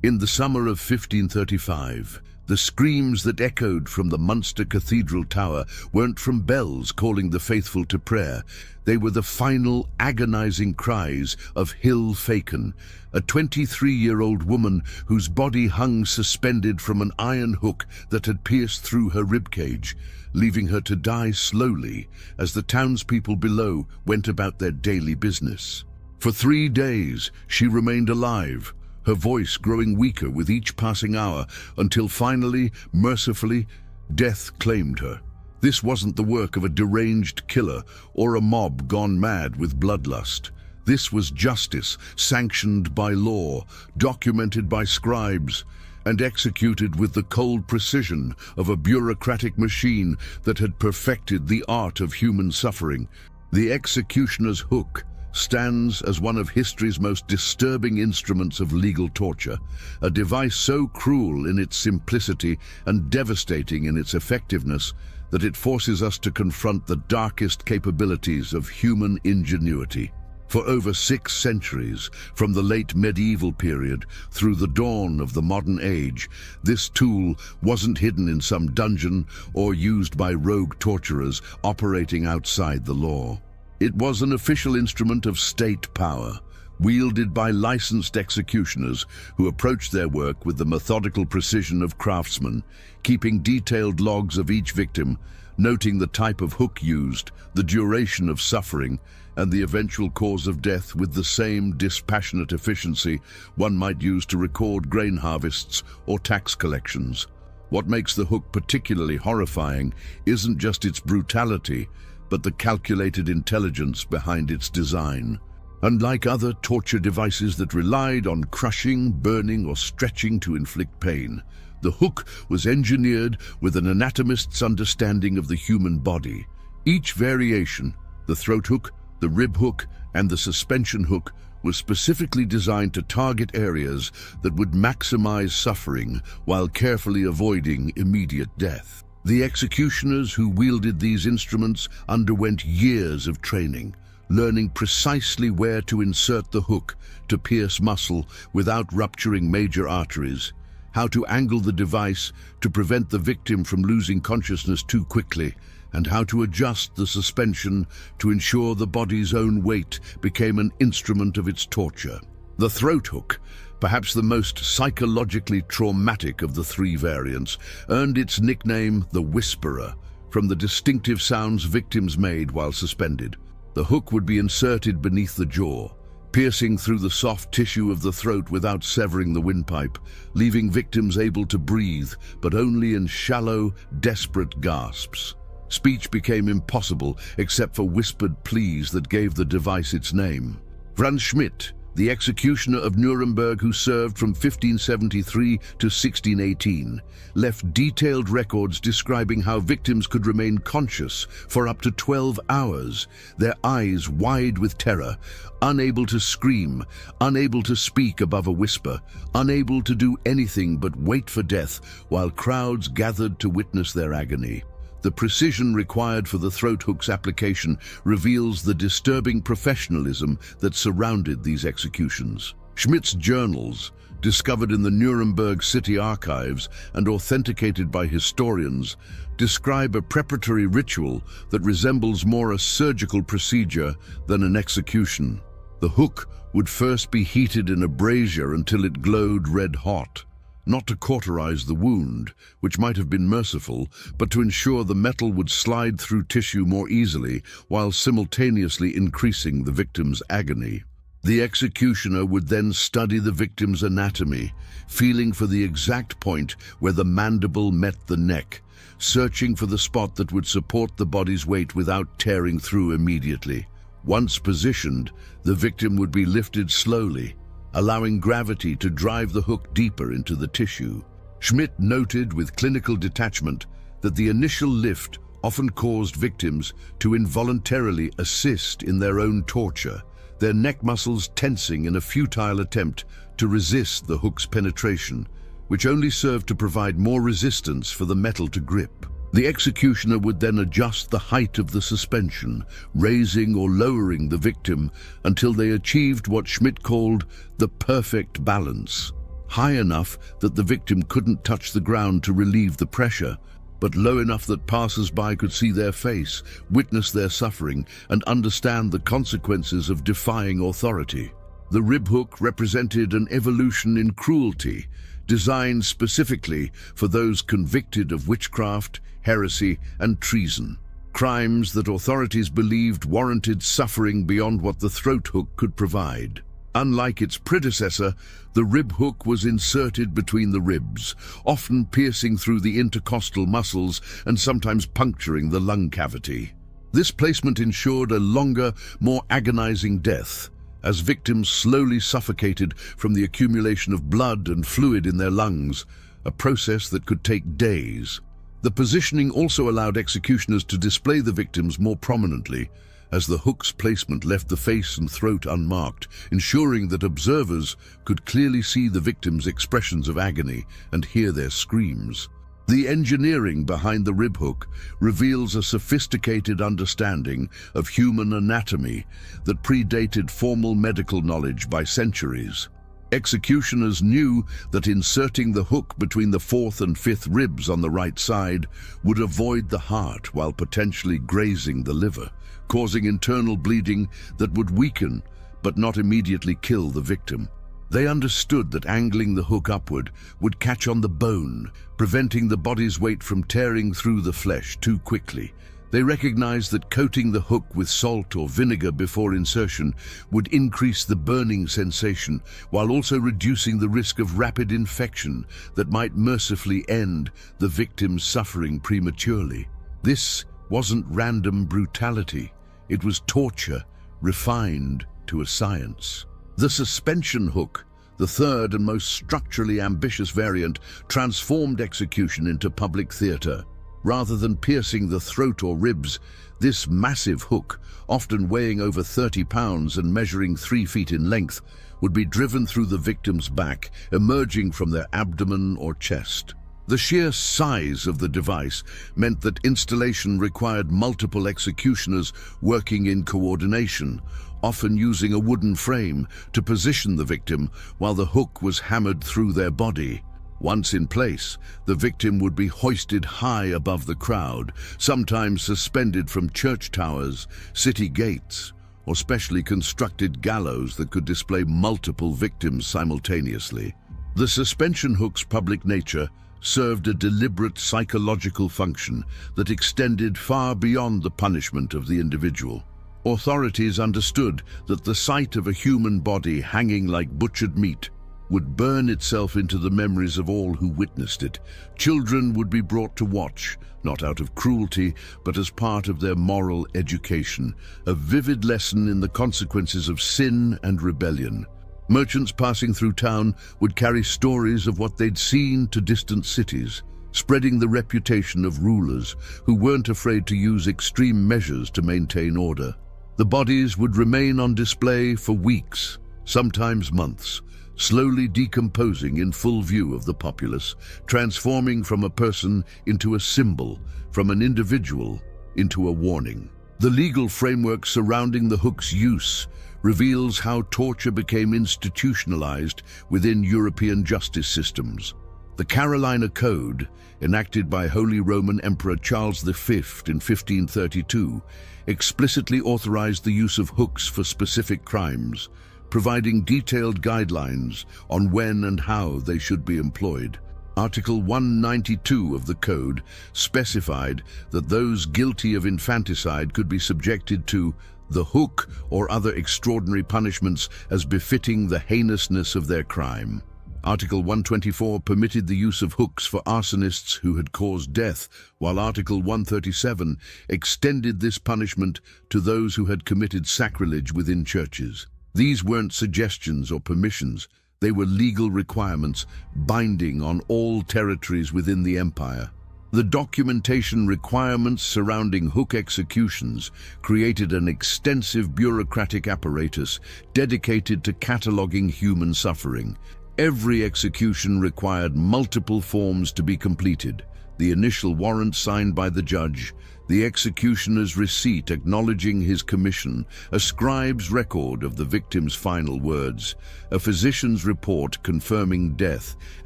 In the summer of 1535, the screams that echoed from the Munster Cathedral tower weren't from bells calling the faithful to prayer. They were the final, agonizing cries of Hill Faken, a 23-year-old woman whose body hung suspended from an iron hook that had pierced through her ribcage, leaving her to die slowly as the townspeople below went about their daily business. For 3 days, she remained alive, her voice growing weaker with each passing hour, until finally, mercifully, death claimed her. This wasn't the work of a deranged killer or a mob gone mad with bloodlust. This was justice, sanctioned by law, documented by scribes, and executed with the cold precision of a bureaucratic machine that had perfected the art of human suffering. The executioner's hook stands as one of history's most disturbing instruments of legal torture, a device so cruel in its simplicity and devastating in its effectiveness that it forces us to confront the darkest capabilities of human ingenuity. For over 6 centuries, from the late medieval period through the dawn of the modern age, this tool wasn't hidden in some dungeon or used by rogue torturers operating outside the law. It was an official instrument of state power, wielded by licensed executioners who approached their work with the methodical precision of craftsmen, keeping detailed logs of each victim, noting the type of hook used, the duration of suffering, and the eventual cause of death with the same dispassionate efficiency one might use to record grain harvests or tax collections. What makes the hook particularly horrifying isn't just its brutality, but the calculated intelligence behind its design. Unlike other torture devices that relied on crushing, burning, or stretching to inflict pain, the hook was engineered with an anatomist's understanding of the human body. Each variation, the throat hook, the rib hook, and the suspension hook, was specifically designed to target areas that would maximize suffering while carefully avoiding immediate death. The executioners who wielded these instruments underwent years of training, learning precisely where to insert the hook to pierce muscle without rupturing major arteries, how to angle the device to prevent the victim from losing consciousness too quickly, and how to adjust the suspension to ensure the body's own weight became an instrument of its torture. The throat hook, perhaps the most psychologically traumatic of the 3 variants, earned its nickname the Whisperer, from the distinctive sounds victims made while suspended. The hook would be inserted beneath the jaw, piercing through the soft tissue of the throat without severing the windpipe, leaving victims able to breathe, but only in shallow, desperate gasps. Speech became impossible except for whispered pleas that gave the device its name. Franz Schmidt, the executioner of Nuremberg who served from 1573 to 1618, left detailed records describing how victims could remain conscious for up to 12 hours, their eyes wide with terror, unable to scream, unable to speak above a whisper, unable to do anything but wait for death while crowds gathered to witness their agony. The precision required for the throat hook's application reveals the disturbing professionalism that surrounded these executions. Schmidt's journals, discovered in the Nuremberg city archives and authenticated by historians, describe a preparatory ritual that resembles more a surgical procedure than an execution. The hook would first be heated in a brazier until it glowed red-hot, not to cauterize the wound, which might have been merciful, but to ensure the metal would slide through tissue more easily while simultaneously increasing the victim's agony. The executioner would then study the victim's anatomy, feeling for the exact point where the mandible met the neck, searching for the spot that would support the body's weight without tearing through immediately. Once positioned, the victim would be lifted slowly, allowing gravity to drive the hook deeper into the tissue. Schmidt noted with clinical detachment that the initial lift often caused victims to involuntarily assist in their own torture, their neck muscles tensing in a futile attempt to resist the hook's penetration, which only served to provide more resistance for the metal to grip. The executioner would then adjust the height of the suspension, raising or lowering the victim until they achieved what Schmidt called the perfect balance. high enough that the victim couldn't touch the ground to relieve the pressure, but low enough that passers-by could see their face, witness their suffering, and understand the consequences of defying authority. The rib hook represented an evolution in cruelty, designed specifically for those convicted of witchcraft, heresy, and treason. Crimes that authorities believed warranted suffering beyond what the throat hook could provide. Unlike its predecessor, the rib hook was inserted between the ribs, often piercing through the intercostal muscles and sometimes puncturing the lung cavity. This placement ensured a longer, more agonizing death, as victims slowly suffocated from the accumulation of blood and fluid in their lungs, a process that could take days. The positioning also allowed executioners to display the victims more prominently, as the hook's placement left the face and throat unmarked, ensuring that observers could clearly see the victims' expressions of agony and hear their screams. The engineering behind the rib hook reveals a sophisticated understanding of human anatomy that predated formal medical knowledge by centuries. Executioners knew that inserting the hook between the fourth and fifth ribs on the right side would avoid the heart while potentially grazing the liver, causing internal bleeding that would weaken but not immediately kill the victim. They understood that angling the hook upward would catch on the bone, preventing the body's weight from tearing through the flesh too quickly. They recognized that coating the hook with salt or vinegar before insertion would increase the burning sensation, while also reducing the risk of rapid infection that might mercifully end the victim's suffering prematurely. This wasn't random brutality. It was torture, refined to a science. The suspension hook, the third and most structurally ambitious variant, transformed execution into public theater. Rather than piercing the throat or ribs, this massive hook, often weighing over 30 pounds and measuring 3 feet in length, would be driven through the victim's back, emerging from their abdomen or chest. The sheer size of the device meant that installation required multiple executioners working in coordination, often using a wooden frame to position the victim while the hook was hammered through their body. Once in place, the victim would be hoisted high above the crowd, sometimes suspended from church towers, city gates, or specially constructed gallows that could display multiple victims simultaneously. The suspension hook's public nature served a deliberate psychological function that extended far beyond the punishment of the individual. Authorities understood that the sight of a human body hanging like butchered meat would burn itself into the memories of all who witnessed it. Children would be brought to watch, not out of cruelty, but as part of their moral education, a vivid lesson in the consequences of sin and rebellion. Merchants passing through town would carry stories of what they'd seen to distant cities, spreading the reputation of rulers who weren't afraid to use extreme measures to maintain order. The bodies would remain on display for weeks, sometimes months, slowly decomposing in full view of the populace, transforming from a person into a symbol, from an individual into a warning. The legal framework surrounding the hook's use reveals how torture became institutionalized within European justice systems. The Carolina Code, enacted by Holy Roman Emperor Charles V in 1532, explicitly authorized the use of hooks for specific crimes, providing detailed guidelines on when and how they should be employed. Article 192 of the Code specified that those guilty of infanticide could be subjected to the hook or other extraordinary punishments as befitting the heinousness of their crime. Article 124 permitted the use of hooks for arsonists who had caused death, while Article 137 extended this punishment to those who had committed sacrilege within churches. These weren't suggestions or permissions, they were legal requirements binding on all territories within the empire. The documentation requirements surrounding hook executions created an extensive bureaucratic apparatus dedicated to cataloging human suffering. Every execution required multiple forms to be completed. the initial warrant signed by the judge, the executioner's receipt acknowledging his commission, a scribe's record of the victim's final words, a physician's report confirming death,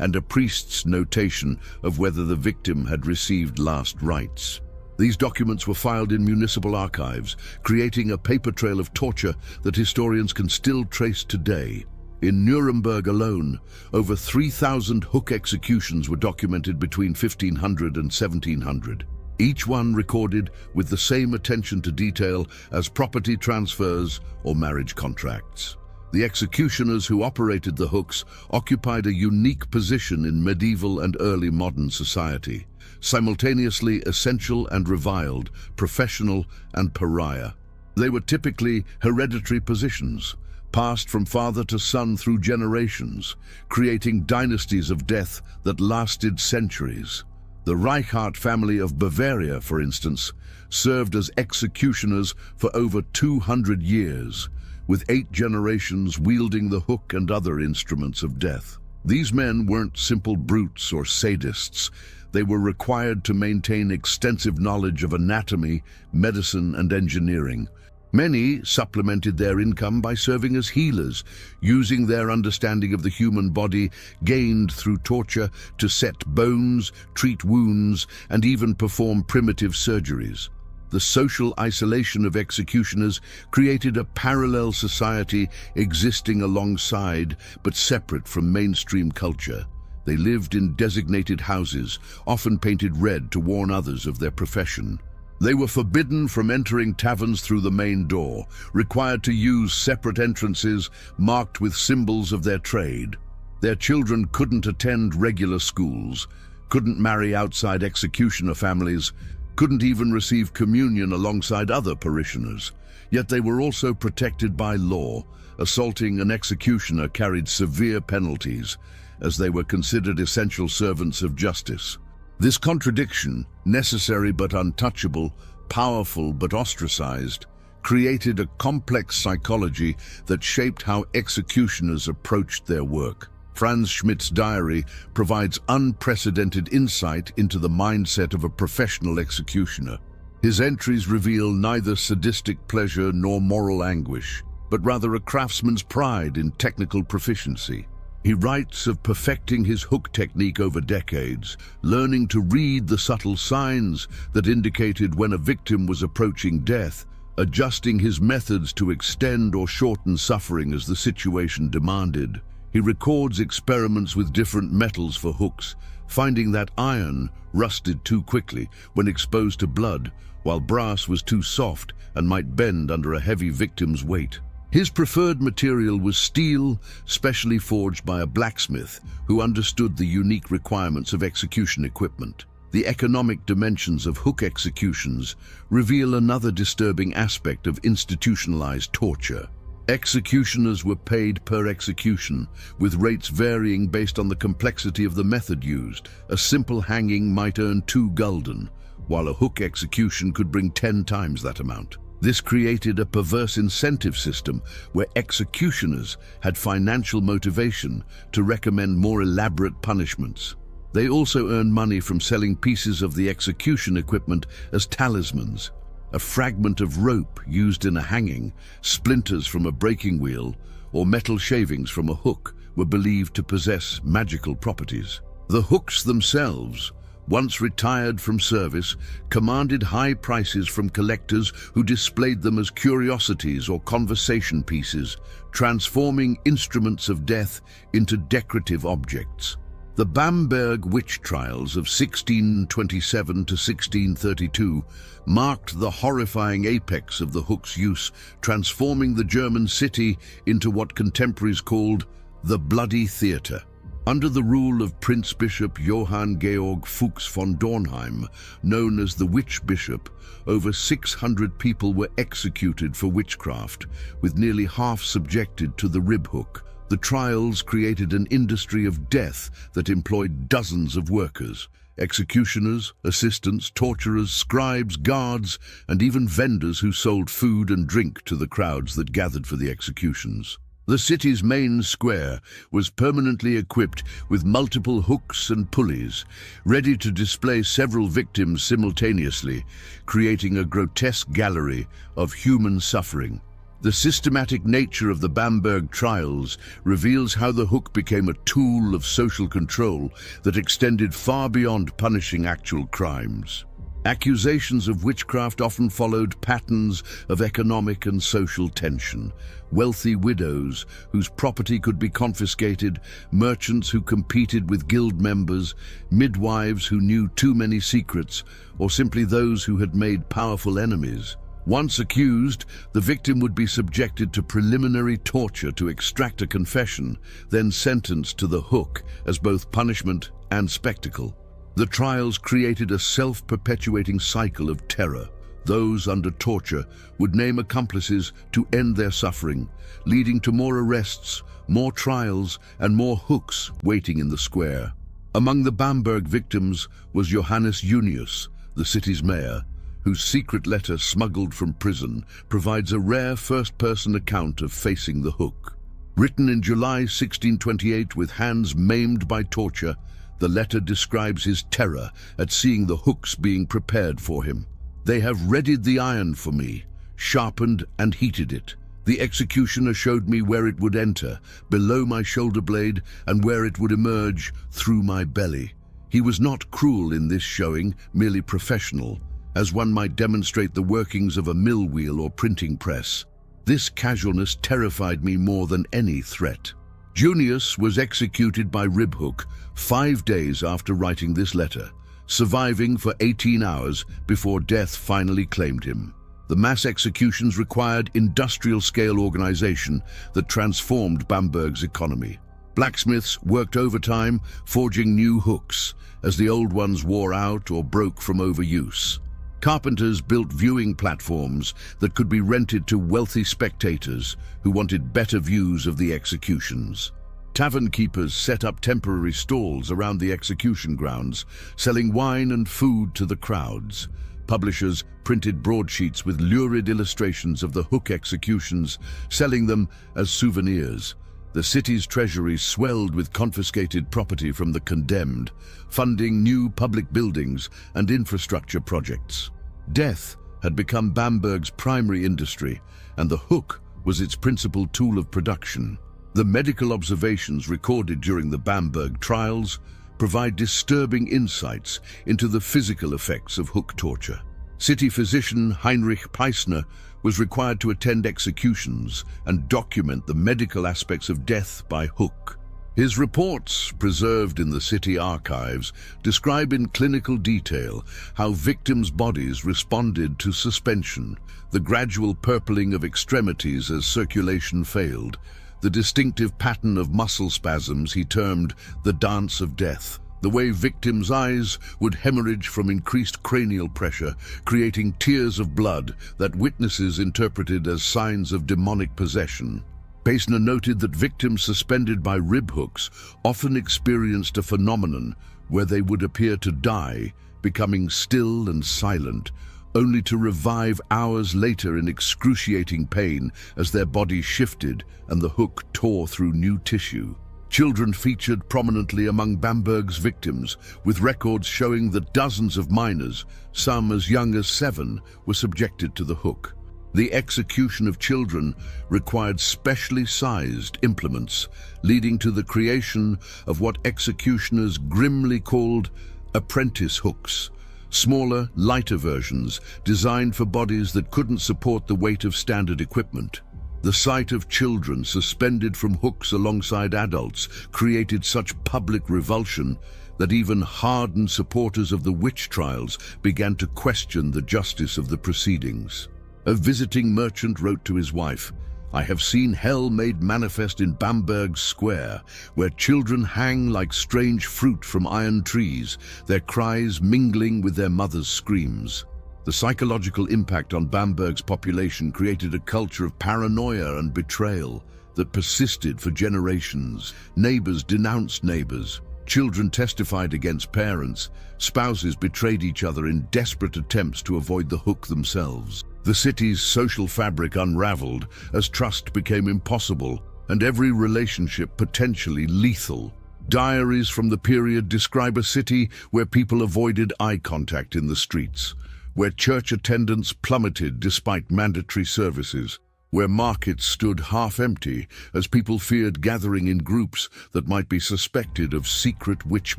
and a priest's notation of whether the victim had received last rites. These documents were filed in municipal archives, creating a paper trail of torture that historians can still trace today. In Nuremberg alone, over 3,000 hook executions were documented between 1500 and 1700. Each one recorded with the same attention to detail as property transfers or marriage contracts. The executioners who operated the hooks occupied a unique position in medieval and early modern society, simultaneously essential and reviled, professional and pariah. They were typically hereditary positions, passed from father to son through generations, creating dynasties of death that lasted centuries. The Reichardt family of Bavaria, for instance, served as executioners for over 200 years, with 8 generations wielding the hook and other instruments of death. These men weren't simple brutes or sadists. They were required to maintain extensive knowledge of anatomy, medicine, and engineering. Many supplemented their income by serving as healers, using their understanding of the human body gained through torture to set bones, treat wounds, and even perform primitive surgeries. The social isolation of executioners created a parallel society existing alongside but separate from mainstream culture. They lived in designated houses, often painted red to warn others of their profession. They were forbidden from entering taverns through the main door, required to use separate entrances marked with symbols of their trade. Their children couldn't attend regular schools, couldn't marry outside executioner families, couldn't even receive communion alongside other parishioners. Yet they were also protected by law. Assaulting an executioner carried severe penalties, as they were considered essential servants of justice. This contradiction, necessary but untouchable, powerful but ostracized, created a complex psychology that shaped how executioners approached their work. Franz Schmidt's diary provides unprecedented insight into the mindset of a professional executioner. His entries reveal neither sadistic pleasure nor moral anguish, but rather a craftsman's pride in technical proficiency. He writes of perfecting his hook technique over decades, learning to read the subtle signs that indicated when a victim was approaching death, adjusting his methods to extend or shorten suffering as the situation demanded. He records experiments with different metals for hooks, finding that iron rusted too quickly when exposed to blood, while brass was too soft and might bend under a heavy victim's weight. His preferred material was steel, specially forged by a blacksmith who understood the unique requirements of execution equipment. The economic dimensions of hook executions reveal another disturbing aspect of institutionalized torture. Executioners were paid per execution, with rates varying based on the complexity of the method used. A simple hanging might earn 2 gulden, while a hook execution could bring 10 times that amount. This created a perverse incentive system where executioners had financial motivation to recommend more elaborate punishments. They also earned money from selling pieces of the execution equipment as talismans. A fragment of rope used in a hanging, splinters from a breaking wheel, or metal shavings from a hook were believed to possess magical properties. The hooks themselves, once retired from service, commanded high prices from collectors who displayed them as curiosities or conversation pieces, transforming instruments of death into decorative objects. The Bamberg witch trials of 1627 to 1632 marked the horrifying apex of the hook's use, transforming the German city into what contemporaries called the Bloody Theatre. Under the rule of Prince Bishop Johann Georg Fuchs von Dornheim, known as the Witch Bishop, over 600 people were executed for witchcraft, with nearly half subjected to the rib hook. The trials created an industry of death that employed dozens of workers: executioners, assistants, torturers, scribes, guards, and even vendors who sold food and drink to the crowds that gathered for the executions. The city's main square was permanently equipped with multiple hooks and pulleys, ready to display several victims simultaneously, creating a grotesque gallery of human suffering. The systematic nature of the Bamberg trials reveals how the hook became a tool of social control that extended far beyond punishing actual crimes. Accusations of witchcraft often followed patterns of economic and social tension. Wealthy widows whose property could be confiscated, merchants who competed with guild members, midwives who knew too many secrets, or simply those who had made powerful enemies. Once accused, the victim would be subjected to preliminary torture to extract a confession, then sentenced to the hook as both punishment and spectacle. The trials created a self-perpetuating cycle of terror. Those under torture would name accomplices to end their suffering, leading to more arrests, more trials, and more hooks waiting in the square. Among the Bamberg victims was Johannes Junius, the city's mayor, whose secret letter smuggled from prison provides a rare first-person account of facing the hook. Written in July 1628 with hands maimed by torture, the letter describes his terror at seeing the hooks being prepared for him. "They have readied the iron for me, sharpened and heated it. The executioner showed me where it would enter, below my shoulder blade, and where it would emerge through my belly." He was not cruel in this showing, merely professional, as one might demonstrate the workings of a mill wheel or printing press. This casualness terrified me more than any threat. Junius was executed by ribhook 5 days after writing this letter, surviving for 18 hours before death finally claimed him. The mass executions required industrial-scale organization that transformed Bamberg's economy. Blacksmiths worked overtime, forging new hooks as the old ones wore out or broke from overuse. Carpenters built viewing platforms that could be rented to wealthy spectators who wanted better views of the executions. Tavern keepers set up temporary stalls around the execution grounds, selling wine and food to the crowds. Publishers printed broadsheets with lurid illustrations of the hook executions, selling them as souvenirs. The city's treasury swelled with confiscated property from the condemned, funding new public buildings and infrastructure projects. Death had become Bamberg's primary industry, and the hook was its principal tool of production. The medical observations recorded during the Bamberg trials provide disturbing insights into the physical effects of hook torture. City physician Heinrich Peissner was required to attend executions and document the medical aspects of death by hook. His reports, preserved in the city archives, describe in clinical detail how victims' bodies responded to suspension, the gradual purpling of extremities as circulation failed, the distinctive pattern of muscle spasms he termed the dance of death, the way victims' eyes would hemorrhage from increased cranial pressure, creating tears of blood that witnesses interpreted as signs of demonic possession. Peissner noted that victims suspended by rib hooks often experienced a phenomenon where they would appear to die, becoming still and silent, only to revive hours later in excruciating pain as their bodies shifted and the hook tore through new tissue. Children featured prominently among Bamberg's victims, with records showing that dozens of minors, some as young as 7, were subjected to the hook. The execution of children required specially sized implements, leading to the creation of what executioners grimly called apprentice hooks, smaller, lighter versions designed for bodies that couldn't support the weight of standard equipment. The sight of children suspended from hooks alongside adults created such public revulsion that even hardened supporters of the witch trials began to question the justice of the proceedings. A visiting merchant wrote to his wife, "I have seen hell made manifest in Bamberg Square, where children hang like strange fruit from iron trees, their cries mingling with their mothers' screams." The psychological impact on Bamberg's population created a culture of paranoia and betrayal that persisted for generations. Neighbors denounced neighbors, children testified against parents, spouses betrayed each other in desperate attempts to avoid the hook themselves. The city's social fabric unraveled as trust became impossible and every relationship potentially lethal. Diaries from the period describe a city where people avoided eye contact in the streets, where church attendance plummeted despite mandatory services, where markets stood half-empty as people feared gathering in groups that might be suspected of secret witch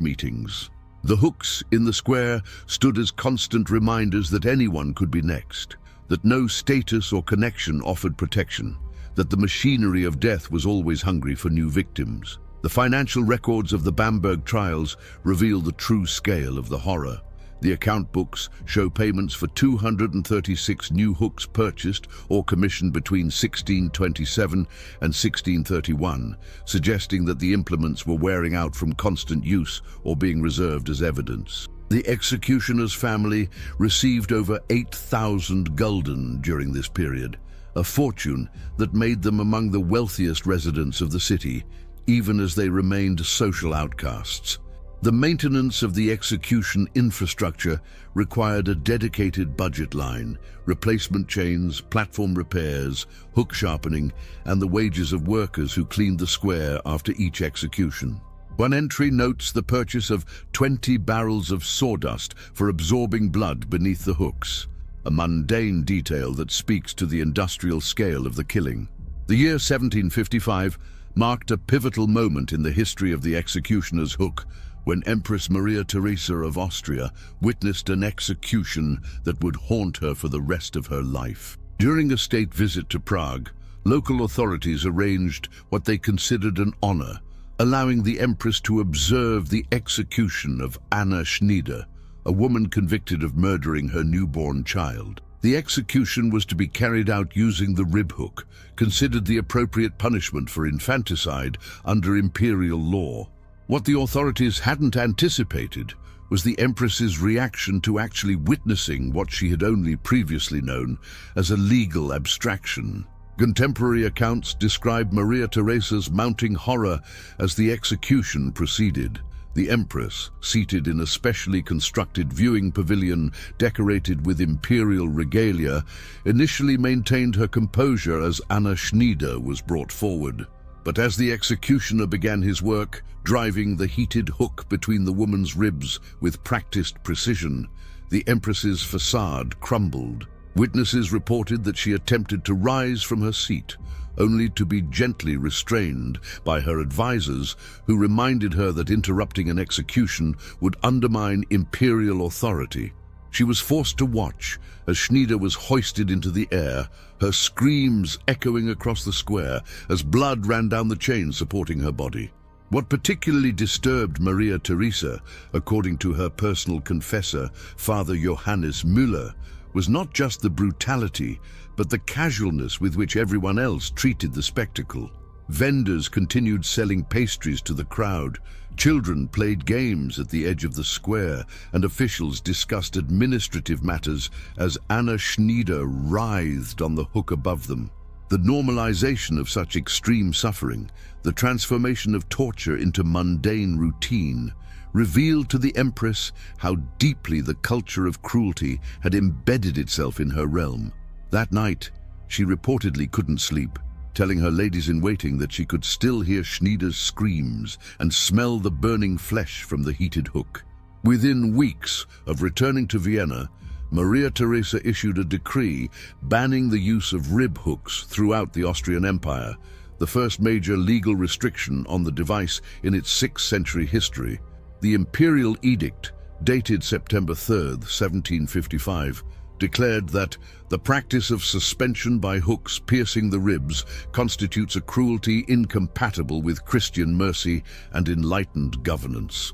meetings. The hooks in the square stood as constant reminders that anyone could be next, that no status or connection offered protection, that the machinery of death was always hungry for new victims. The financial records of the Bamberg trials reveal the true scale of the horror. The account books show payments for 236 new hooks purchased or commissioned between 1627 and 1631, suggesting that the implements were wearing out from constant use or being reserved as evidence. The executioner's family received over 8,000 gulden during this period, a fortune that made them among the wealthiest residents of the city, even as they remained social outcasts. The maintenance of the execution infrastructure required a dedicated budget line, replacement chains, platform repairs, hook sharpening, and the wages of workers who cleaned the square after each execution. One entry notes the purchase of 20 barrels of sawdust for absorbing blood beneath the hooks, a mundane detail that speaks to the industrial scale of the killing. The year 1755 marked a pivotal moment in the history of the executioner's hook, when Empress Maria Theresa of Austria witnessed an execution that would haunt her for the rest of her life. During a state visit to Prague, local authorities arranged what they considered an honor, allowing the Empress to observe the execution of Anna Schneider, a woman convicted of murdering her newborn child. The execution was to be carried out using the rib hook, considered the appropriate punishment for infanticide under imperial law. What the authorities hadn't anticipated was the Empress's reaction to actually witnessing what she had only previously known as a legal abstraction. Contemporary accounts describe Maria Theresa's mounting horror as the execution proceeded. The Empress, seated in a specially constructed viewing pavilion decorated with imperial regalia, initially maintained her composure as Anna Schneider was brought forward. But as the executioner began his work, driving the heated hook between the woman's ribs with practiced precision, the Empress's facade crumbled. Witnesses reported that she attempted to rise from her seat, only to be gently restrained by her advisors, who reminded her that interrupting an execution would undermine imperial authority. She was forced to watch as Schneider was hoisted into the air, her screams echoing across the square as blood ran down the chain supporting her body. What particularly disturbed Maria Theresa, according to her personal confessor, Father Johannes Müller, was not just the brutality, but the casualness with which everyone else treated the spectacle. Vendors continued selling pastries to the crowd, children played games at the edge of the square, and officials discussed administrative matters as Anna Schneider writhed on the hook above them. The normalization of such extreme suffering, the transformation of torture into mundane routine, revealed to the Empress how deeply the culture of cruelty had embedded itself in her realm. That night, she reportedly couldn't sleep, telling her ladies-in-waiting that she could still hear Schneider's screams and smell the burning flesh from the heated hook. Within weeks of returning to Vienna, Maria Theresa issued a decree banning the use of rib hooks throughout the Austrian Empire, the first major legal restriction on the device in its 6th century history. The imperial edict, dated September 3, 1755, declared that the practice of suspension by hooks piercing the ribs constitutes a cruelty incompatible with Christian mercy and enlightened governance.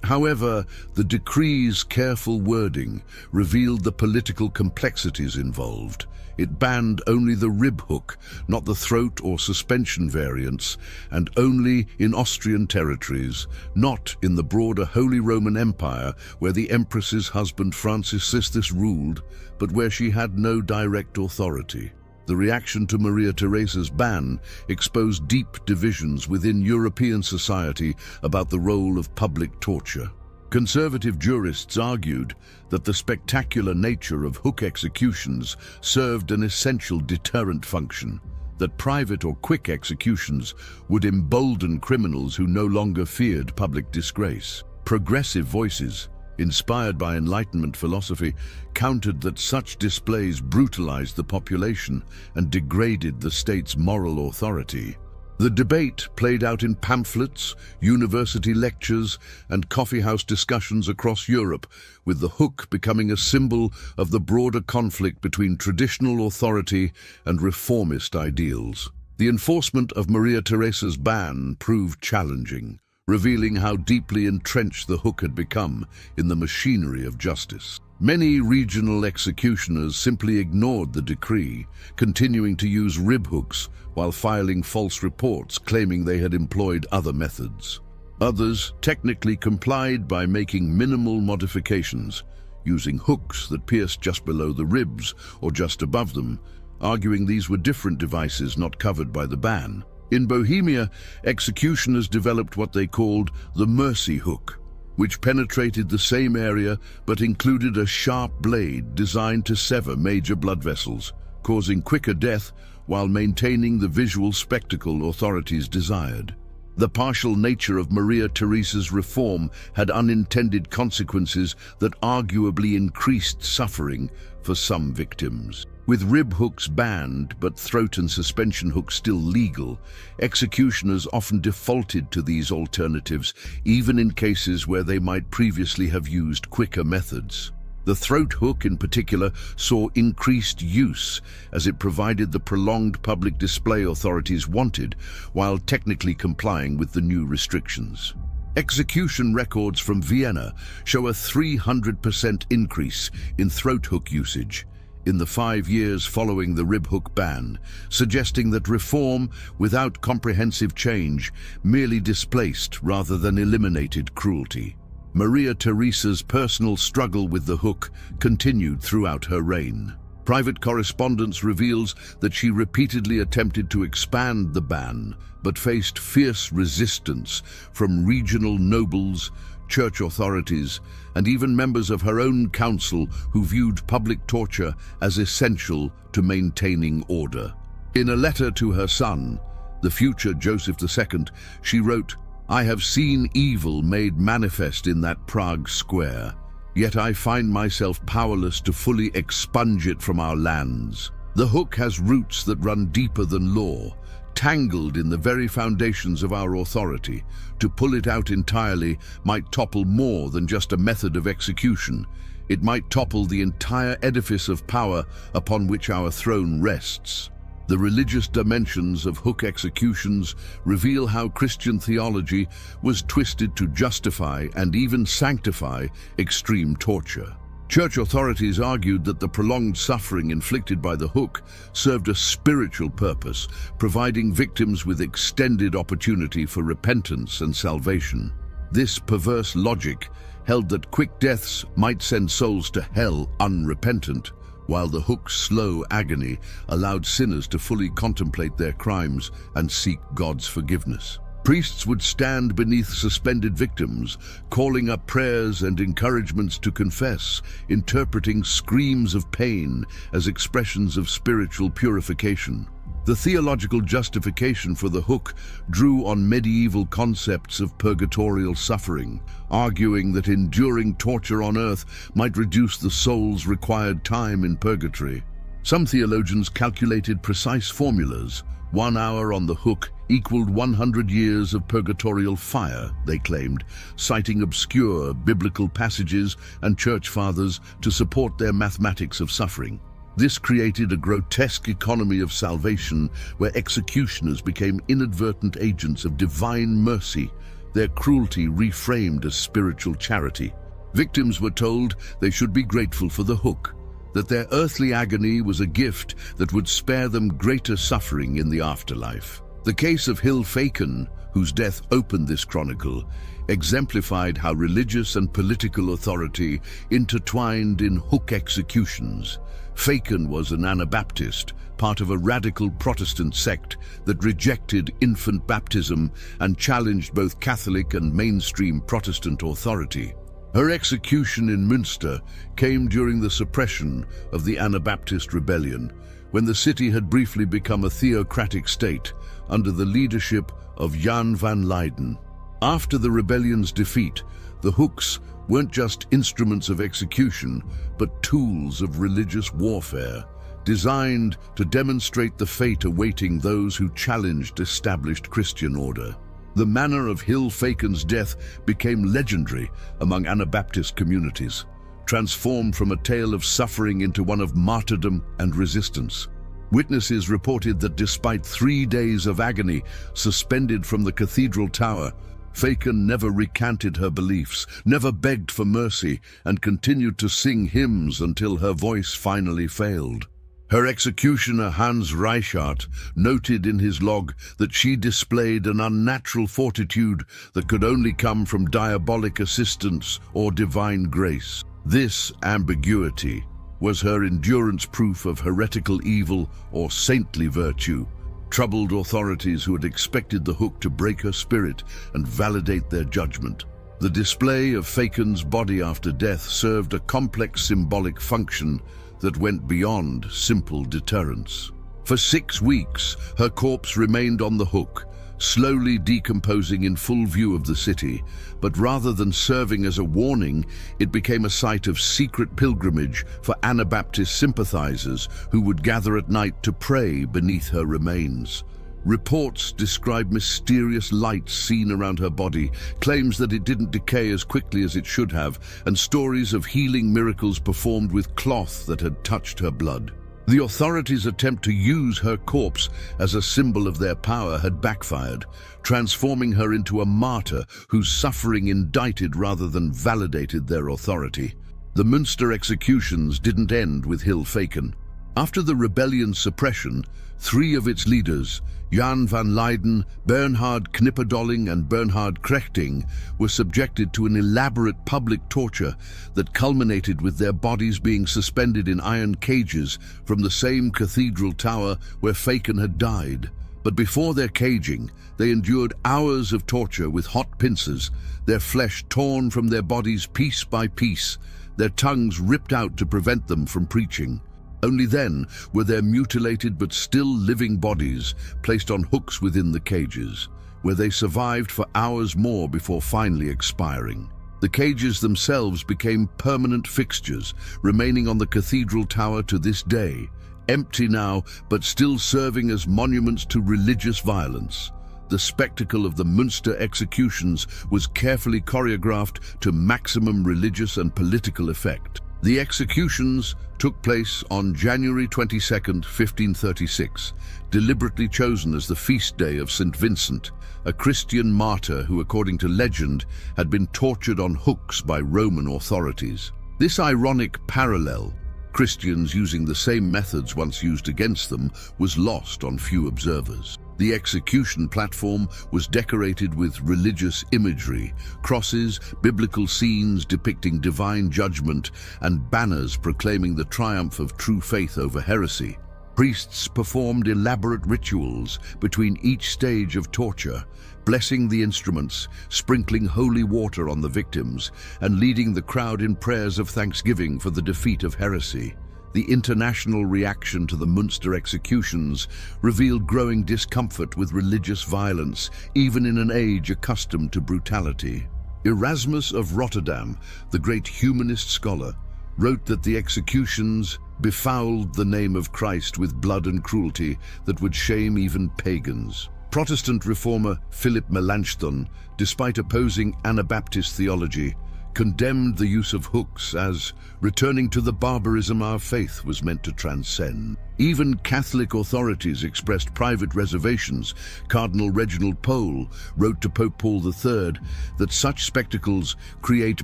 However, the decree's careful wording revealed the political complexities involved. It banned only the rib hook, not the throat or suspension variants, and only in Austrian territories, not in the broader Holy Roman Empire where the Empress's husband Francis Sistis ruled, but where she had no direct authority. The reaction to Maria Theresa's ban exposed deep divisions within European society about the role of public torture. Conservative jurists argued that the spectacular nature of hook executions served an essential deterrent function, that private or quick executions would embolden criminals who no longer feared public disgrace. Progressive voices, inspired by Enlightenment philosophy, countered that such displays brutalized the population and degraded the state's moral authority. The debate played out in pamphlets, university lectures, and coffeehouse discussions across Europe, with the hook becoming a symbol of the broader conflict between traditional authority and reformist ideals. The enforcement of Maria Theresa's ban proved challenging, revealing how deeply entrenched the hook had become in the machinery of justice. Many regional executioners simply ignored the decree, continuing to use rib hooks while filing false reports claiming they had employed other methods. Others technically complied by making minimal modifications, using hooks that pierced just below the ribs or just above them, arguing these were different devices not covered by the ban. In Bohemia, executioners developed what they called the mercy hook, which penetrated the same area but included a sharp blade designed to sever major blood vessels, causing quicker death while maintaining the visual spectacle authorities desired. The partial nature of Maria Theresa's reform had unintended consequences that arguably increased suffering for some victims. With rib hooks banned but throat and suspension hooks still legal, executioners often defaulted to these alternatives, even in cases where they might previously have used quicker methods. The throat hook in particular saw increased use as it provided the prolonged public display authorities wanted while technically complying with the new restrictions. Execution records from Vienna show a 300% increase in throat hook usage in the 5 years following the rib hook ban, suggesting that reform without comprehensive change merely displaced rather than eliminated cruelty. Maria Theresa's personal struggle with the hook continued throughout her reign. Private correspondence reveals that she repeatedly attempted to expand the ban, but faced fierce resistance from regional nobles, church authorities, and even members of her own council who viewed public torture as essential to maintaining order. In a letter to her son, the future Joseph II, she wrote, "I have seen evil made manifest in that Prague square, yet I find myself powerless to fully expunge it from our lands. The hook has roots that run deeper than law, tangled in the very foundations of our authority. To pull it out entirely might topple more than just a method of execution. It might topple the entire edifice of power upon which our throne rests." The religious dimensions of hook executions reveal how Christian theology was twisted to justify and even sanctify extreme torture. Church authorities argued that the prolonged suffering inflicted by the hook served a spiritual purpose, providing victims with extended opportunity for repentance and salvation. This perverse logic held that quick deaths might send souls to hell unrepentant, while the hook's slow agony allowed sinners to fully contemplate their crimes and seek God's forgiveness. Priests would stand beneath suspended victims, calling up prayers and encouragements to confess, interpreting screams of pain as expressions of spiritual purification. The theological justification for the hook drew on medieval concepts of purgatorial suffering, arguing that enduring torture on earth might reduce the soul's required time in purgatory. Some theologians calculated precise formulas. 1 hour on the hook equaled 100 years of purgatorial fire, they claimed, citing obscure biblical passages and church fathers to support their mathematics of suffering. This created a grotesque economy of salvation where executioners became inadvertent agents of divine mercy, their cruelty reframed as spiritual charity. Victims were told they should be grateful for the hook, that their earthly agony was a gift that would spare them greater suffering in the afterlife. The case of Faken, whose death opened this chronicle, exemplified how religious and political authority intertwined in hook executions. Faken was an Anabaptist, part of a radical Protestant sect that rejected infant baptism and challenged both Catholic and mainstream Protestant authority. Her execution in Münster came during the suppression of the Anabaptist rebellion, when the city had briefly become a theocratic state under the leadership of Jan van Leyden. After the rebellion's defeat, the hooks weren't just instruments of execution, but tools of religious warfare, designed to demonstrate the fate awaiting those who challenged established Christian order. The manner of Faken's death became legendary among Anabaptist communities, transformed from a tale of suffering into one of martyrdom and resistance. Witnesses reported that despite 3 days of agony suspended from the cathedral tower, Faken never recanted her beliefs, never begged for mercy, and continued to sing hymns until her voice finally failed. Her executioner Hans Reichart noted in his log that she displayed an unnatural fortitude that could only come from diabolic assistance or divine grace. This ambiguity was her endurance proof of heretical evil or saintly virtue. Troubled authorities who had expected the hook to break her spirit and validate their judgment. The display of Faken's body after death served a complex symbolic function that went beyond simple deterrence. For 6 weeks, her corpse remained on the hook, slowly decomposing in full view of the city, but rather than serving as a warning, it became a site of secret pilgrimage for Anabaptist sympathizers who would gather at night to pray beneath her remains. Reports describe mysterious lights seen around her body, claims that it didn't decay as quickly as it should have, and stories of healing miracles performed with cloth that had touched her blood. The authorities' attempt to use her corpse as a symbol of their power had backfired, transforming her into a martyr whose suffering indicted rather than validated their authority. The Münster executions didn't end with Faken. After the rebellion's suppression, 3 of its leaders, Jan van Leyden, Bernhard Knipperdolling and Bernhard Krechting, were subjected to an elaborate public torture that culminated with their bodies being suspended in iron cages from the same cathedral tower where Faken had died. But before their caging, they endured hours of torture with hot pincers, their flesh torn from their bodies piece by piece, their tongues ripped out to prevent them from preaching. Only then were their mutilated but still living bodies placed on hooks within the cages, where they survived for hours more before finally expiring. The cages themselves became permanent fixtures, remaining on the cathedral tower to this day, empty now but still serving as monuments to religious violence. The spectacle of the Münster executions was carefully choreographed to maximum religious and political effect. The executions took place on January 22, 1536, deliberately chosen as the feast day of St. Vincent, a Christian martyr who, according to legend, had been tortured on hooks by Roman authorities. This ironic parallel, Christians using the same methods once used against them, was lost on few observers. The execution platform was decorated with religious imagery, crosses, biblical scenes depicting divine judgment, and banners proclaiming the triumph of true faith over heresy. Priests performed elaborate rituals between each stage of torture, blessing the instruments, sprinkling holy water on the victims, and leading the crowd in prayers of thanksgiving for the defeat of heresy. The international reaction to the Münster executions revealed growing discomfort with religious violence, even in an age accustomed to brutality. Erasmus of Rotterdam, the great humanist scholar, wrote that the executions befouled the name of Christ with blood and cruelty that would shame even pagans. Protestant reformer Philip Melanchthon, despite opposing Anabaptist theology, condemned the use of hooks as returning to the barbarism our faith was meant to transcend. Even Catholic authorities expressed private reservations. Cardinal Reginald Pole wrote to Pope Paul III that such spectacles create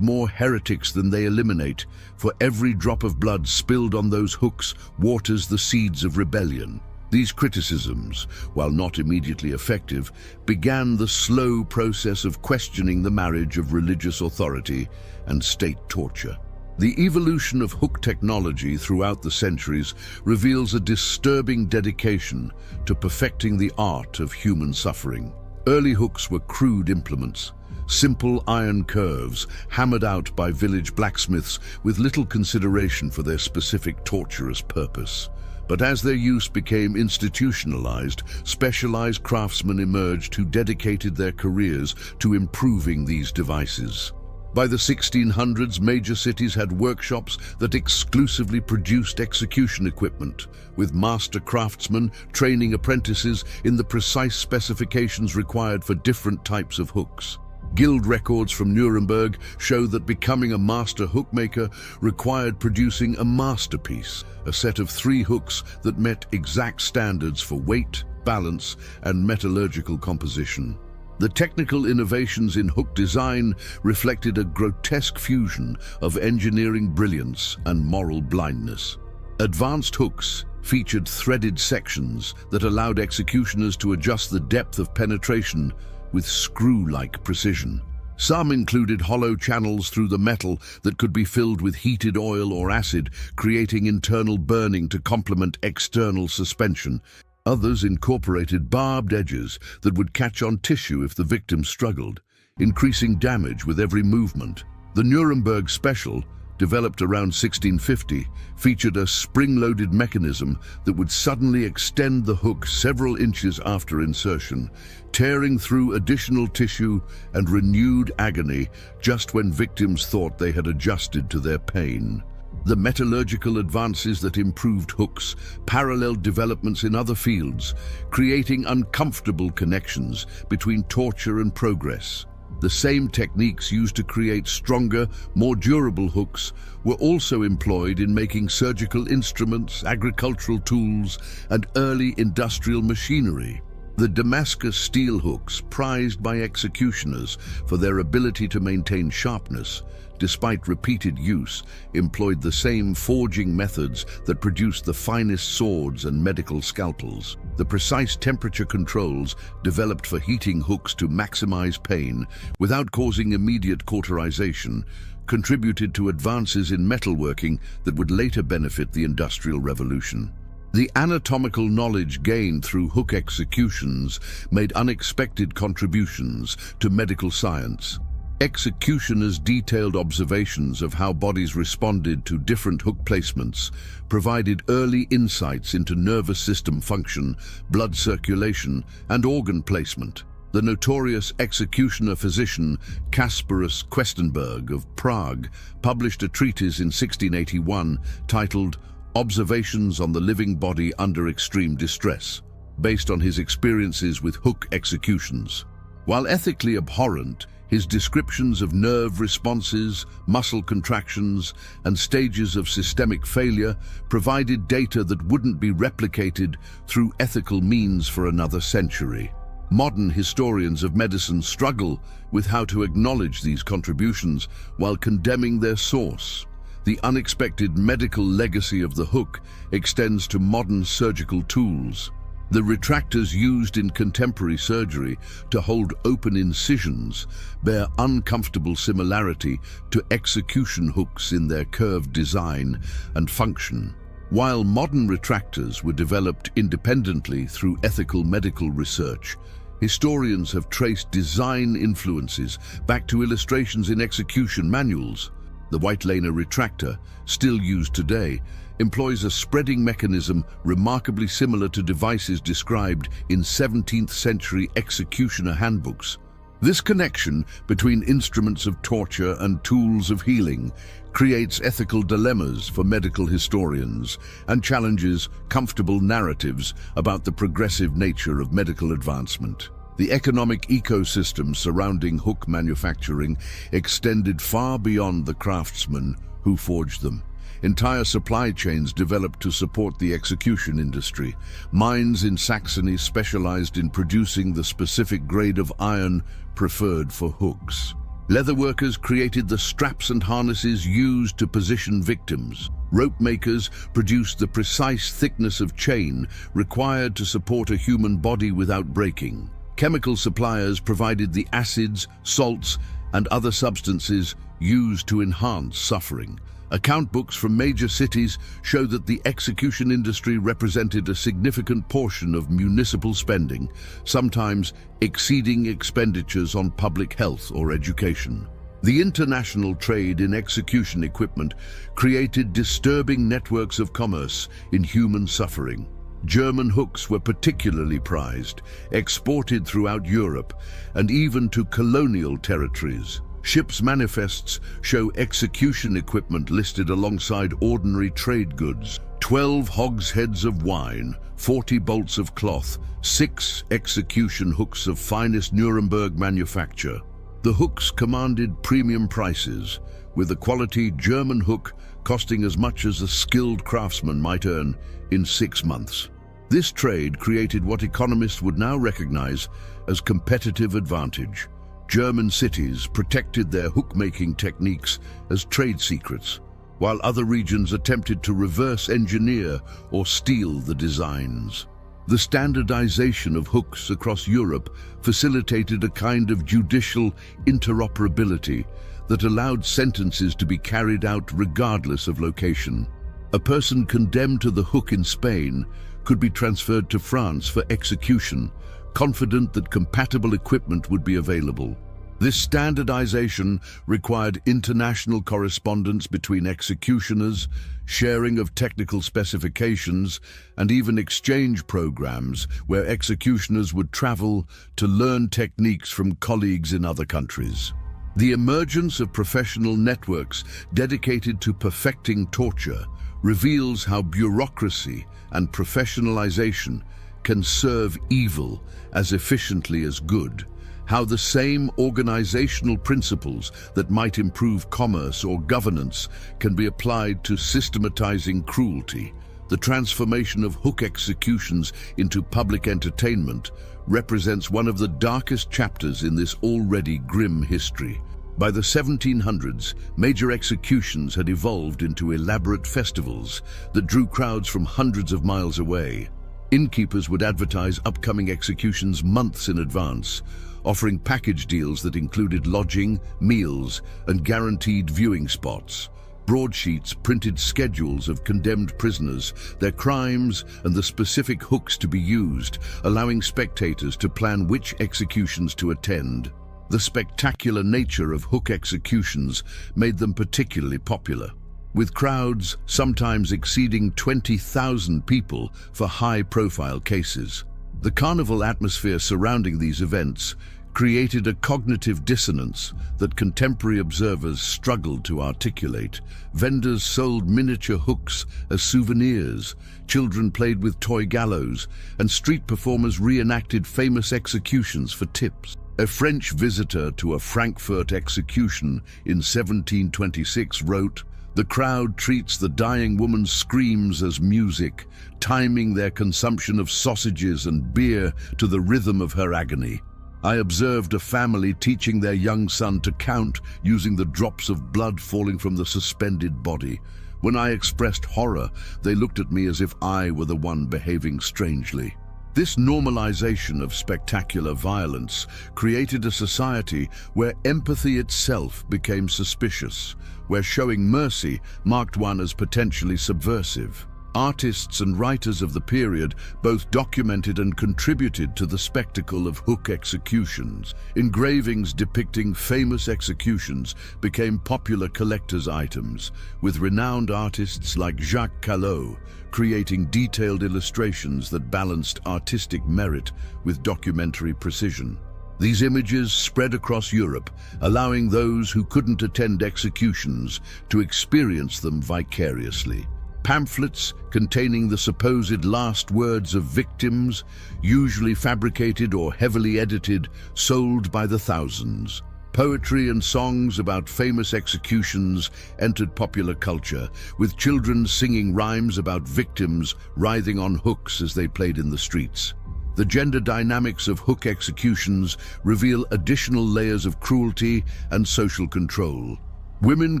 more heretics than they eliminate, for every drop of blood spilled on those hooks waters the seeds of rebellion. These criticisms, while not immediately effective, began the slow process of questioning the marriage of religious authority and state torture. The evolution of hook technology throughout the centuries reveals a disturbing dedication to perfecting the art of human suffering. Early hooks were crude implements, simple iron curves hammered out by village blacksmiths with little consideration for their specific torturous purpose. But as their use became institutionalized, specialized craftsmen emerged who dedicated their careers to improving these devices. By the 1600s, major cities had workshops that exclusively produced execution equipment, with master craftsmen training apprentices in the precise specifications required for different types of hooks. Guild records from Nuremberg show that becoming a master hookmaker required producing a masterpiece, a set of 3 hooks that met exact standards for weight, balance, and metallurgical composition. The technical innovations in hook design reflected a grotesque fusion of engineering brilliance and moral blindness. Advanced hooks featured threaded sections that allowed executioners to adjust the depth of penetration with screw-like precision. Some included hollow channels through the metal that could be filled with heated oil or acid, creating internal burning to complement external suspension. Others incorporated barbed edges that would catch on tissue if the victim struggled, increasing damage with every movement. The Nuremberg Special, developed around 1650, featured a spring-loaded mechanism that would suddenly extend the hook several inches after insertion, tearing through additional tissue and renewed agony just when victims thought they had adjusted to their pain. The metallurgical advances that improved hooks paralleled developments in other fields, creating uncomfortable connections between torture and progress. The same techniques used to create stronger, more durable hooks were also employed in making surgical instruments, agricultural tools, and early industrial machinery. The Damascus steel hooks, prized by executioners for their ability to maintain sharpness, despite repeated use, employed the same forging methods that produced the finest swords and medical scalpels. The precise temperature controls developed for heating hooks to maximize pain without causing immediate cauterization contributed to advances in metalworking that would later benefit the Industrial Revolution. The anatomical knowledge gained through hook executions made unexpected contributions to medical science. Executioners' detailed observations of how bodies responded to different hook placements provided early insights into nervous system function, blood circulation, and organ placement. The notorious executioner-physician Kasparus Questenberg of Prague published a treatise in 1681 titled Observations on the Living Body Under Extreme Distress, based on his experiences with hook executions. While ethically abhorrent, his descriptions of nerve responses, muscle contractions, and stages of systemic failure provided data that wouldn't be replicated through ethical means for another century. Modern historians of medicine struggle with how to acknowledge these contributions while condemning their source. The unexpected medical legacy of the hook extends to modern surgical tools. The retractors used in contemporary surgery to hold open incisions bear uncomfortable similarity to execution hooks in their curved design and function. While modern retractors were developed independently through ethical medical research, historians have traced design influences back to illustrations in execution manuals. The White-Lane retractor, still used today, employs a spreading mechanism remarkably similar to devices described in 17th century executioner handbooks. This connection between instruments of torture and tools of healing creates ethical dilemmas for medical historians and challenges comfortable narratives about the progressive nature of medical advancement. The economic ecosystem surrounding hook manufacturing extended far beyond the craftsmen who forged them. Entire supply chains developed to support the execution industry. Mines in Saxony specialized in producing the specific grade of iron preferred for hooks. Leatherworkers created the straps and harnesses used to position victims. Rope makers produced the precise thickness of chain required to support a human body without breaking. Chemical suppliers provided the acids, salts, and other substances used to enhance suffering. Account books from major cities show that the execution industry represented a significant portion of municipal spending, sometimes exceeding expenditures on public health or education. The international trade in execution equipment created disturbing networks of commerce in human suffering. German hooks were particularly prized, exported throughout Europe and even to colonial territories. Ships' manifests show execution equipment listed alongside ordinary trade goods. 12 hogsheads of wine, 40 bolts of cloth, 6 execution hooks of finest Nuremberg manufacture. The hooks commanded premium prices, with a quality German hook costing as much as a skilled craftsman might earn in 6 months. This trade created what economists would now recognize as competitive advantage. German cities protected their hook-making techniques as trade secrets, while other regions attempted to reverse engineer or steal the designs. The standardization of hooks across Europe facilitated a kind of judicial interoperability that allowed sentences to be carried out regardless of location. A person condemned to the hook in Spain could be transferred to France for execution, confident that compatible equipment would be available. This standardization required international correspondence between executioners, sharing of technical specifications, and even exchange programs where executioners would travel to learn techniques from colleagues in other countries. The emergence of professional networks dedicated to perfecting torture reveals how bureaucracy and professionalization can serve evil as efficiently as good, how the same organizational principles that might improve commerce or governance can be applied to systematizing cruelty. The transformation of hook executions into public entertainment represents one of the darkest chapters in this already grim history. By the 1700s, major executions had evolved into elaborate festivals that drew crowds from hundreds of miles away. Innkeepers would advertise upcoming executions months in advance, offering package deals that included lodging, meals, and guaranteed viewing spots. Broadsheets printed schedules of condemned prisoners, their crimes, and the specific hooks to be used, allowing spectators to plan which executions to attend. The spectacular nature of hook executions made them particularly popular, with crowds sometimes exceeding 20,000 people for high-profile cases. The carnival atmosphere surrounding these events created a cognitive dissonance that contemporary observers struggled to articulate. Vendors sold miniature hooks as souvenirs, children played with toy gallows, and street performers reenacted famous executions for tips. A French visitor to a Frankfurt execution in 1726 wrote, "The crowd treats the dying woman's screams as music, timing their consumption of sausages and beer to the rhythm of her agony. I observed a family teaching their young son to count using the drops of blood falling from the suspended body. When I expressed horror, they looked at me as if I were the one behaving strangely." This normalization of spectacular violence created a society where empathy itself became suspicious, where showing mercy marked one as potentially subversive. Artists and writers of the period both documented and contributed to the spectacle of hook executions. Engravings depicting famous executions became popular collector's items, with renowned artists like Jacques Callot creating detailed illustrations that balanced artistic merit with documentary precision. These images spread across Europe, allowing those who couldn't attend executions to experience them vicariously. Pamphlets containing the supposed last words of victims, usually fabricated or heavily edited, sold by the thousands. Poetry and songs about famous executions entered popular culture, with children singing rhymes about victims writhing on hooks as they played in the streets. The gender dynamics of hook executions reveal additional layers of cruelty and social control. Women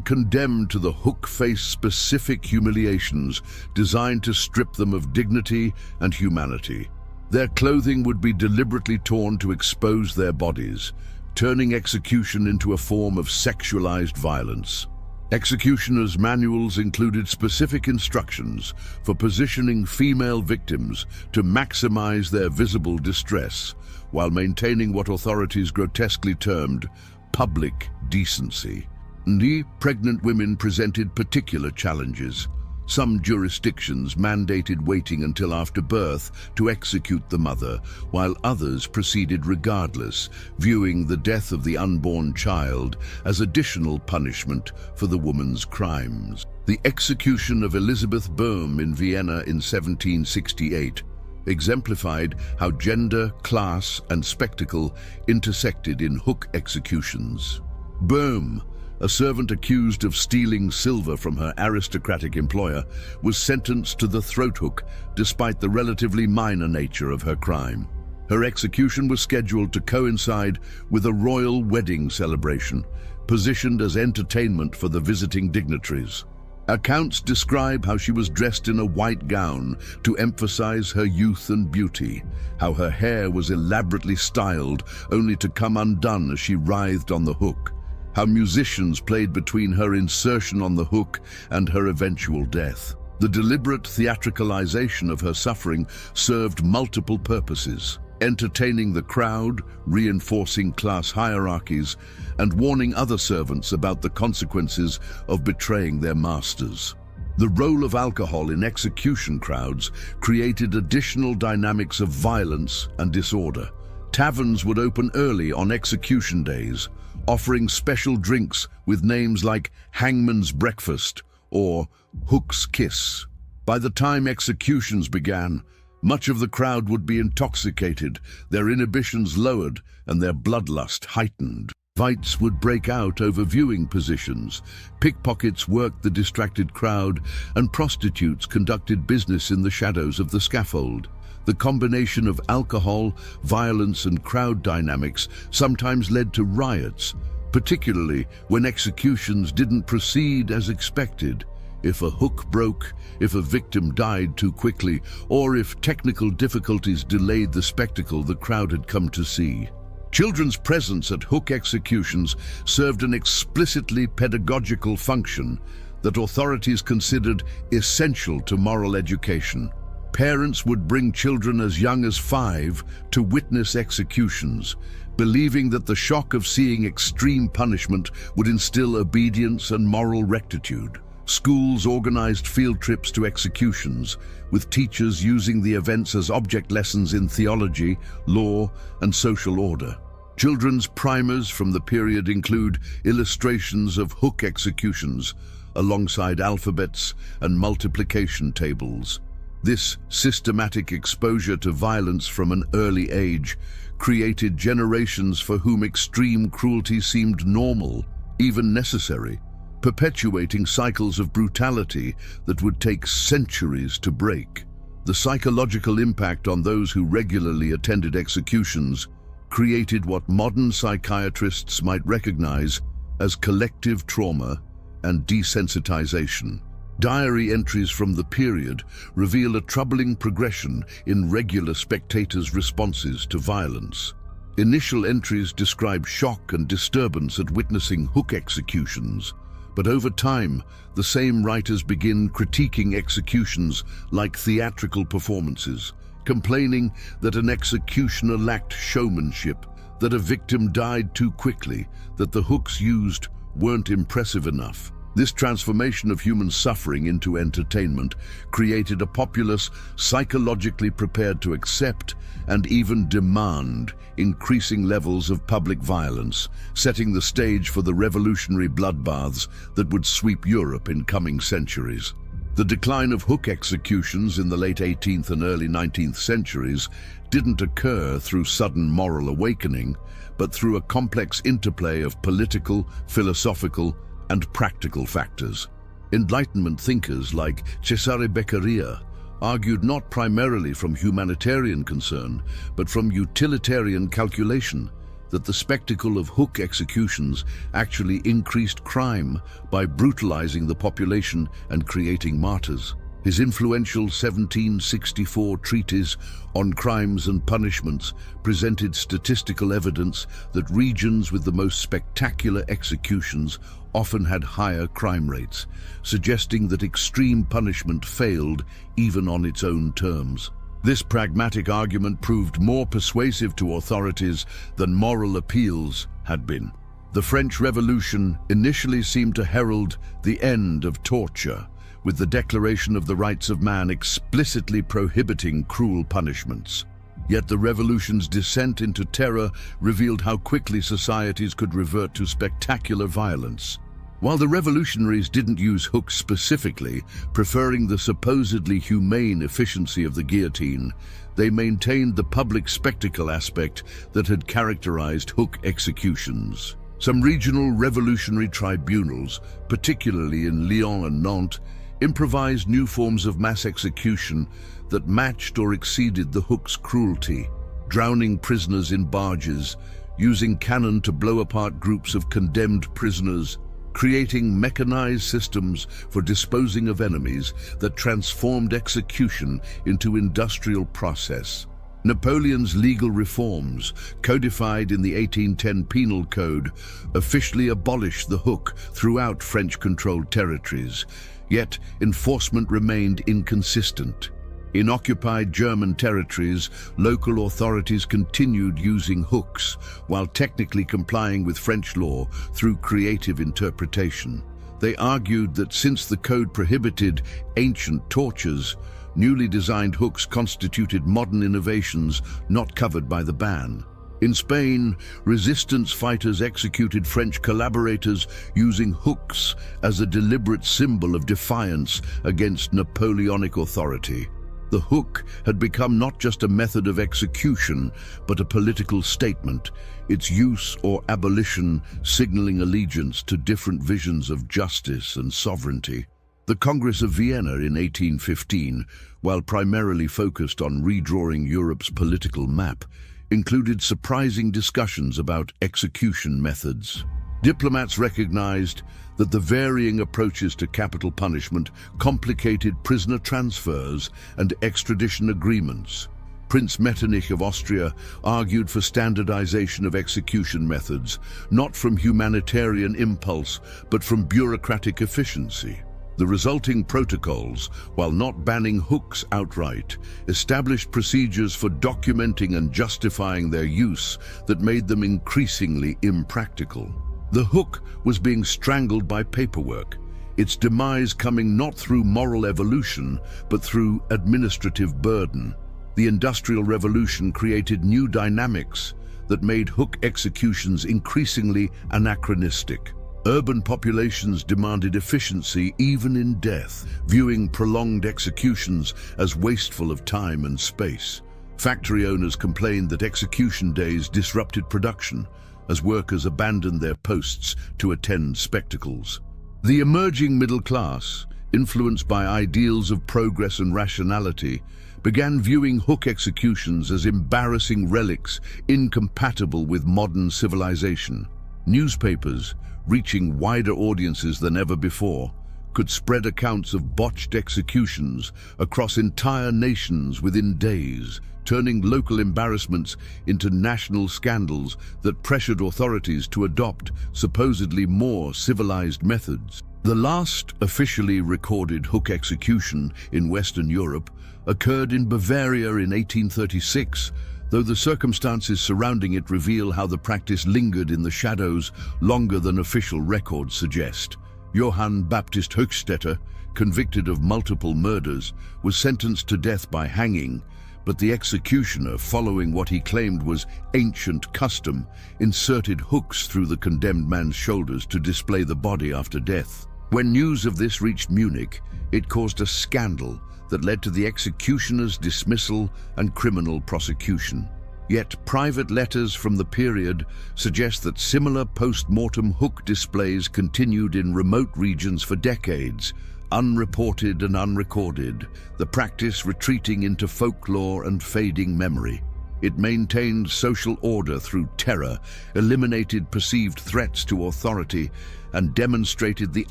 condemned to the hook face specific humiliations designed to strip them of dignity and humanity. Their clothing would be deliberately torn to expose their bodies, turning execution into a form of sexualized violence. Executioners' manuals included specific instructions for positioning female victims to maximize their visible distress, while maintaining what authorities grotesquely termed public decency. The pregnant women presented particular challenges. Some jurisdictions mandated waiting until after birth to execute the mother, while others proceeded regardless, viewing the death of the unborn child as additional punishment for the woman's crimes. The execution of Elizabeth Boehm in Vienna in 1768 exemplified how gender, class, and spectacle intersected in hook executions. Boehm, a servant accused of stealing silver from her aristocratic employer, was sentenced to the throat hook despite the relatively minor nature of her crime. Her execution was scheduled to coincide with a royal wedding celebration, positioned as entertainment for the visiting dignitaries. Accounts describe how she was dressed in a white gown to emphasize her youth and beauty, how her hair was elaborately styled only to come undone as she writhed on the hook, how musicians played between her insertion on the hook and her eventual death. The deliberate theatricalization of her suffering served multiple purposes: entertaining the crowd, reinforcing class hierarchies, and warning other servants about the consequences of betraying their masters. The role of alcohol in execution crowds created additional dynamics of violence and disorder. Taverns would open early on execution days, offering special drinks with names like Hangman's Breakfast or Hook's Kiss. By the time executions began, much of the crowd would be intoxicated, their inhibitions lowered, and their bloodlust heightened. Fights would break out over viewing positions, pickpockets worked the distracted crowd, and prostitutes conducted business in the shadows of the scaffold. The combination of alcohol, violence, and crowd dynamics sometimes led to riots, particularly when executions didn't proceed as expected. If a hook broke, if a victim died too quickly, or if technical difficulties delayed the spectacle the crowd had come to see. Children's presence at hook executions served an explicitly pedagogical function that authorities considered essential to moral education. Parents would bring children as young as 5 to witness executions, believing that the shock of seeing extreme punishment would instill obedience and moral rectitude. Schools organized field trips to executions, with teachers using the events as object lessons in theology, law, and social order. Children's primers from the period include illustrations of hook executions, alongside alphabets and multiplication tables. This systematic exposure to violence from an early age created generations for whom extreme cruelty seemed normal, even necessary, perpetuating cycles of brutality that would take centuries to break. The psychological impact on those who regularly attended executions created what modern psychiatrists might recognize as collective trauma and desensitization. Diary entries from the period reveal a troubling progression in regular spectators' responses to violence. Initial entries describe shock and disturbance at witnessing hook executions, but over time, the same writers begin critiquing executions like theatrical performances, complaining that an executioner lacked showmanship, that a victim died too quickly, that the hooks used weren't impressive enough. This transformation of human suffering into entertainment created a populace psychologically prepared to accept and even demand increasing levels of public violence, setting the stage for the revolutionary bloodbaths that would sweep Europe in coming centuries. The decline of hook executions in the late 18th and early 19th centuries didn't occur through sudden moral awakening, but through a complex interplay of political, philosophical, and practical factors. Enlightenment thinkers like Cesare Beccaria argued not primarily from humanitarian concern, but from utilitarian calculation, that the spectacle of hook executions actually increased crime by brutalizing the population and creating martyrs. His influential 1764 treatise on crimes and punishments presented statistical evidence that regions with the most spectacular executions often had higher crime rates, suggesting that extreme punishment failed even on its own terms. This pragmatic argument proved more persuasive to authorities than moral appeals had been. The French Revolution initially seemed to herald the end of torture, with the Declaration of the Rights of Man explicitly prohibiting cruel punishments. Yet the revolution's descent into terror revealed how quickly societies could revert to spectacular violence. While the revolutionaries didn't use hooks specifically, preferring the supposedly humane efficiency of the guillotine, they maintained the public spectacle aspect that had characterized hook executions. Some regional revolutionary tribunals, particularly in Lyon and Nantes, improvised new forms of mass execution that matched or exceeded the hook's cruelty, drowning prisoners in barges, using cannon to blow apart groups of condemned prisoners, creating mechanized systems for disposing of enemies that transformed execution into industrial process. Napoleon's legal reforms, codified in the 1810 Penal Code, officially abolished the hook throughout French-controlled territories, yet enforcement remained inconsistent. In occupied German territories, local authorities continued using hooks while technically complying with French law through creative interpretation. They argued that since the code prohibited ancient tortures, newly designed hooks constituted modern innovations not covered by the ban. In Spain, resistance fighters executed French collaborators using hooks as a deliberate symbol of defiance against Napoleonic authority. The hook had become not just a method of execution, but a political statement, its use or abolition signaling allegiance to different visions of justice and sovereignty. The Congress of Vienna in 1815, while primarily focused on redrawing Europe's political map, included surprising discussions about execution methods. Diplomats recognized that the varying approaches to capital punishment complicated prisoner transfers and extradition agreements. Prince Metternich of Austria argued for standardization of execution methods, not from humanitarian impulse, but from bureaucratic efficiency. The resulting protocols, while not banning hooks outright, established procedures for documenting and justifying their use that made them increasingly impractical. The hook was being strangled by paperwork, its demise coming not through moral evolution, but through administrative burden. The Industrial Revolution created new dynamics that made hook executions increasingly anachronistic. Urban populations demanded efficiency even in death, viewing prolonged executions as wasteful of time and space. Factory owners complained that execution days disrupted production, as workers abandoned their posts to attend spectacles. The emerging middle class, influenced by ideals of progress and rationality, began viewing hook executions as embarrassing relics incompatible with modern civilization. Newspapers, reaching wider audiences than ever before, could spread accounts of botched executions across entire nations within days, turning local embarrassments into national scandals that pressured authorities to adopt supposedly more civilized methods. The last officially recorded hook execution in Western Europe occurred in Bavaria in 1836, though the circumstances surrounding it reveal how the practice lingered in the shadows longer than official records suggest. Johann Baptist Hochstetter, convicted of multiple murders, was sentenced to death by hanging, but the executioner, following what he claimed was ancient custom, inserted hooks through the condemned man's shoulders to display the body after death. When news of this reached Munich, it caused a scandal that led to the executioner's dismissal and criminal prosecution. Yet private letters from the period suggest that similar post-mortem hook displays continued in remote regions for decades, unreported and unrecorded, the practice retreating into folklore and fading memory. It maintained social order through terror, eliminated perceived threats to authority, and demonstrated the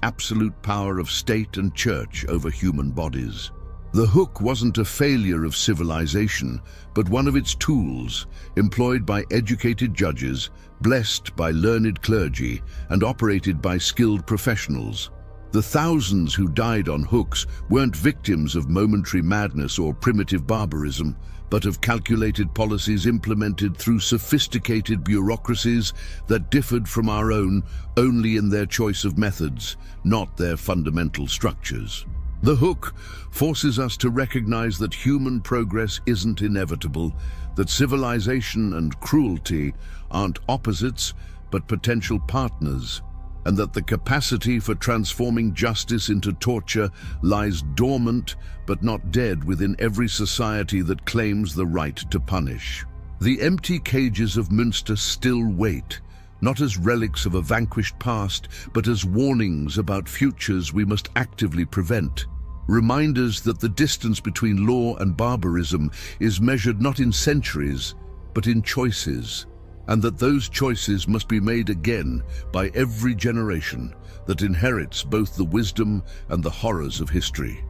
absolute power of state and church over human bodies. The hook wasn't a failure of civilization, but one of its tools, employed by educated judges, blessed by learned clergy, and operated by skilled professionals. The thousands who died on hooks weren't victims of momentary madness or primitive barbarism, but of calculated policies implemented through sophisticated bureaucracies that differed from our own only in their choice of methods, not their fundamental structures. The hook forces us to recognize that human progress isn't inevitable, that civilization and cruelty aren't opposites but potential partners, and that the capacity for transforming justice into torture lies dormant but not dead within every society that claims the right to punish. The empty cages of Münster still wait, not as relics of a vanquished past, but as warnings about futures we must actively prevent. Reminders that the distance between law and barbarism is measured not in centuries, but in choices, and that those choices must be made again by every generation that inherits both the wisdom and the horrors of history.